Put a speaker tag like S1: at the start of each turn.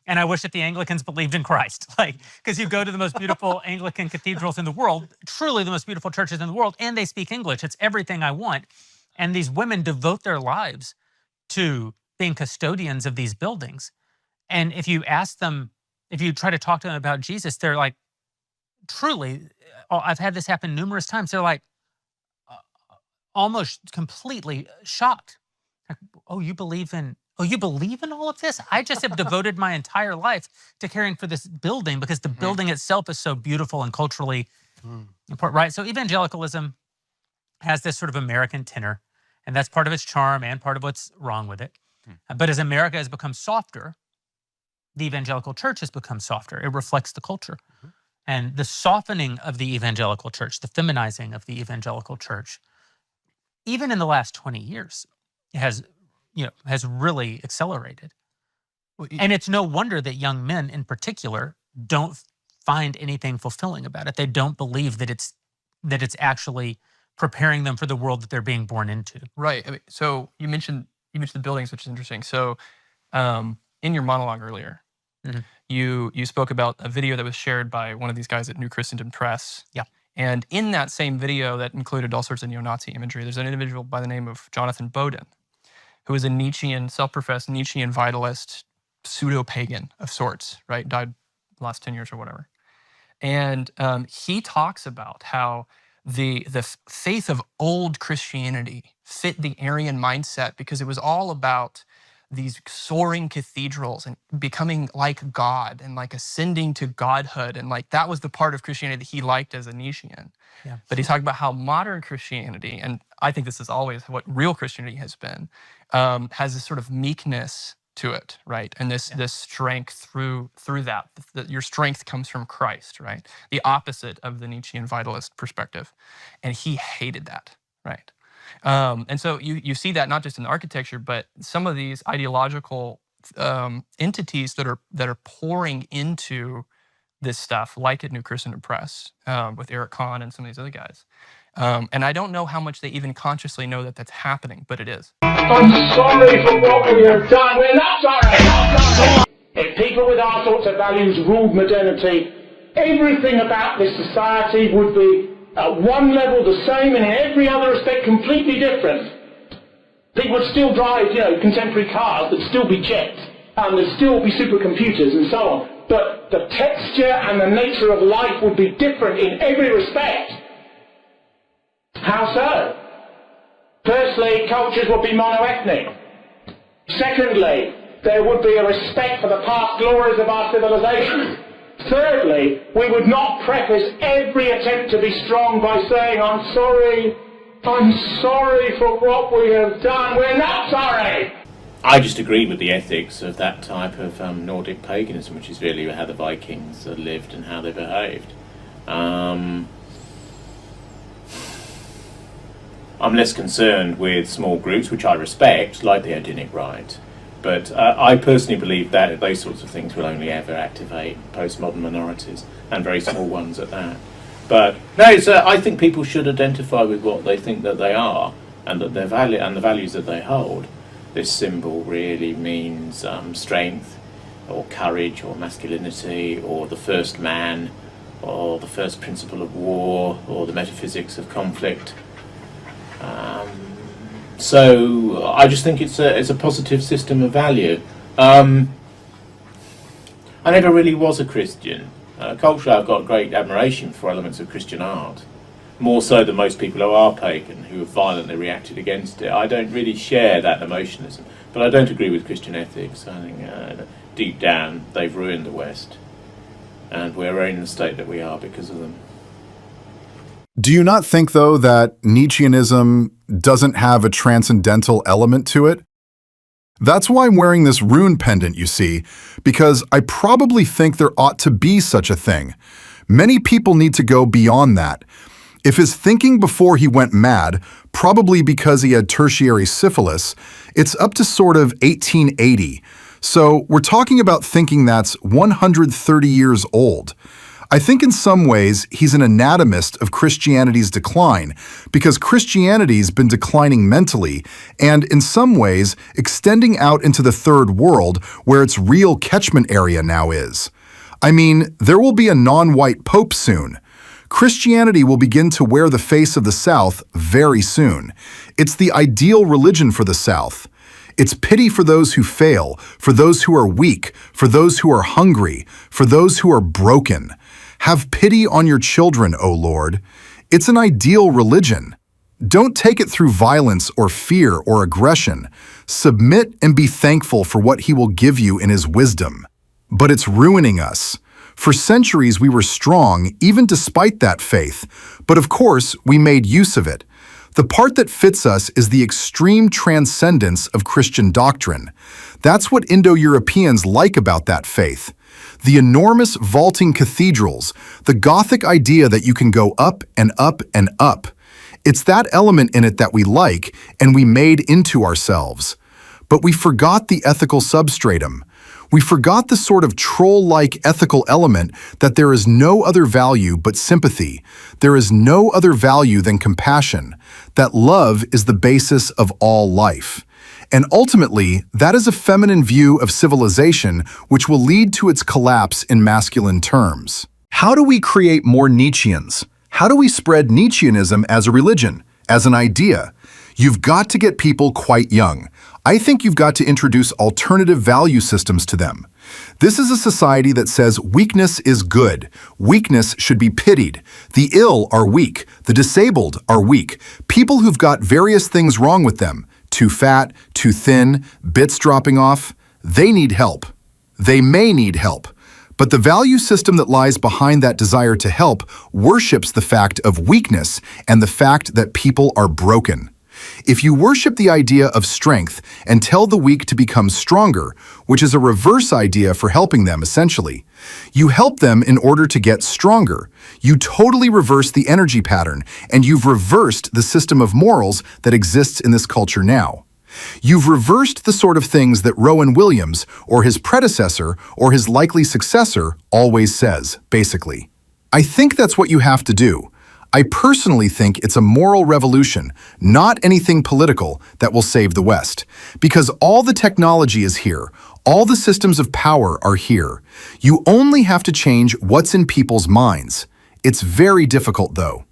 S1: And I wish that the Anglicans believed in Christ. Like, because you go to the most beautiful Anglican cathedrals in the world, truly the most beautiful churches in the world, and they speak English. It's everything I want. And these women devote their lives to being custodians of these buildings. And if you ask them, if you try to talk to them about Jesus, they're like, truly, I've had this happen numerous times. They're like almost completely shocked. Like, you believe in all of this? I just have devoted my entire life to caring for this building because the building itself is so beautiful and culturally important, right? So evangelicalism has this sort of American tenor, and that's part of its charm and part of what's wrong with it. But as America has become softer, the evangelical church has become softer. It reflects the culture. And the softening of the evangelical church, the feminizing of the evangelical church, even in the last 20 years, has really accelerated. And it's no wonder that young men in particular don't find anything fulfilling about it. They don't believe that it's actually preparing them for the world that they're being born into.
S2: Right. I mean, so you mentioned the buildings, which is interesting. So in your monologue earlier, you spoke about a video that was shared by one of these guys at New Christendom Press.
S1: Yeah.
S2: And in that same video that included all sorts of neo-Nazi imagery, there's an individual by the name of Jonathan Bowden, who is a Nietzschean, self-professed Nietzschean vitalist, pseudo-pagan of sorts, right? Died the last 10 years or whatever. And he talks about how the faith of old Christianity fit the Aryan mindset because it was all about these soaring cathedrals and becoming like God and like ascending to godhood. And like that was the part of Christianity that he liked as a Nietzschean.
S1: Yeah.
S2: But he talked about how modern Christianity, and I think this is always what real Christianity has been, has this sort of meekness to it, right? And this strength through that your strength comes from Christ, right? The opposite of the Nietzschean vitalist perspective. And he hated that, right? And so you see that not just in architecture, but some of these ideological entities that are pouring into this stuff, like at New Christendom Press with Eric Conn and some of these other guys. And I don't know how much they even consciously know that that's happening, but it is.
S3: I'm sorry for what we have done. We're not sorry. If people with our sorts of values ruled modernity, everything about this society would be at one level the same and in every other respect completely different. People would still drive, contemporary cars, there'd still be jets, and there'd still be supercomputers and so on. But the texture and the nature of life would be different in every respect. How so? Firstly, cultures would be monoethnic. Secondly, there would be a respect for the past glories of our civilization. Thirdly, we would not preface every attempt to be strong by saying, I'm sorry for what we have done. We're not sorry.
S4: I just agree with the ethics of that type of Nordic paganism, which is really how the Vikings lived and how they behaved. I'm less concerned with small groups, which I respect, like the Odinic Rite. But I personally believe that those sorts of things will only ever activate postmodern minorities, and very small ones at that. But no, I think people should identify with what they think that they are, and that their value and the values that they hold. This symbol really means strength, or courage, or masculinity, or the first man, or the first principle of war, or the metaphysics of conflict. So I just think it's a positive system of value. I never really was a Christian. Culturally, I've got great admiration for elements of Christian art, more so than most people who are pagan, who have violently reacted against it. I don't really share that emotionalism, but I don't agree with Christian ethics. I think deep down they've ruined the West, and we're in the state that we are because of them.
S5: Do you not think, though, that Nietzscheanism doesn't have a transcendental element to it? That's why I'm wearing this rune pendant, you see, because I probably think there ought to be such a thing. Many people need to go beyond that. If his thinking before he went mad, probably because he had tertiary syphilis, it's up to sort of 1880. So we're talking about thinking that's 130 years old. I think in some ways he's an anatomist of Christianity's decline, because Christianity's been declining mentally and in some ways extending out into the third world where its real catchment area now is. I mean, there will be a non-white pope soon. Christianity will begin to wear the face of the South very soon. It's the ideal religion for the South. It's pity for those who fail, for those who are weak, for those who are hungry, for those who are broken. Have pity on your children, O Lord. It's an ideal religion. Don't take it through violence or fear or aggression. Submit and be thankful for what He will give you in His wisdom. But it's ruining us. For centuries we were strong, even despite that faith. But of course, we made use of it. The part that fits us is the extreme transcendence of Christian doctrine. That's what Indo-Europeans like about that faith. The enormous vaulting cathedrals, the Gothic idea that you can go up and up and up. It's that element in it that we like and we made into ourselves. But we forgot the ethical substratum. We forgot the sort of troll-like ethical element that there is no other value but sympathy. There is no other value than compassion. That love is the basis of all life. And ultimately, that is a feminine view of civilization which will lead to its collapse in masculine terms. How do we create more Nietzscheans? How do we spread Nietzscheanism as a religion, as an idea? You've got to get people quite young. I think you've got to introduce alternative value systems to them. This is a society that says weakness is good. Weakness should be pitied. The ill are weak. The disabled are weak. People who've got various things wrong with them, too fat, too thin, bits dropping off, they need help. They may need help. But the value system that lies behind that desire to help worships the fact of weakness and the fact that people are broken. If you worship the idea of strength and tell the weak to become stronger, which is a reverse idea for helping them essentially, you help them in order to get stronger. You totally reverse the energy pattern, and you've reversed the system of morals that exists in this culture now. You've reversed the sort of things that Rowan Williams, or his predecessor, or his likely successor, always says, basically. I think that's what you have to do. I personally think it's a moral revolution, not anything political, that will save the West. Because all the technology is here. All the systems of power are here. You only have to change what's in people's minds. It's very difficult, though.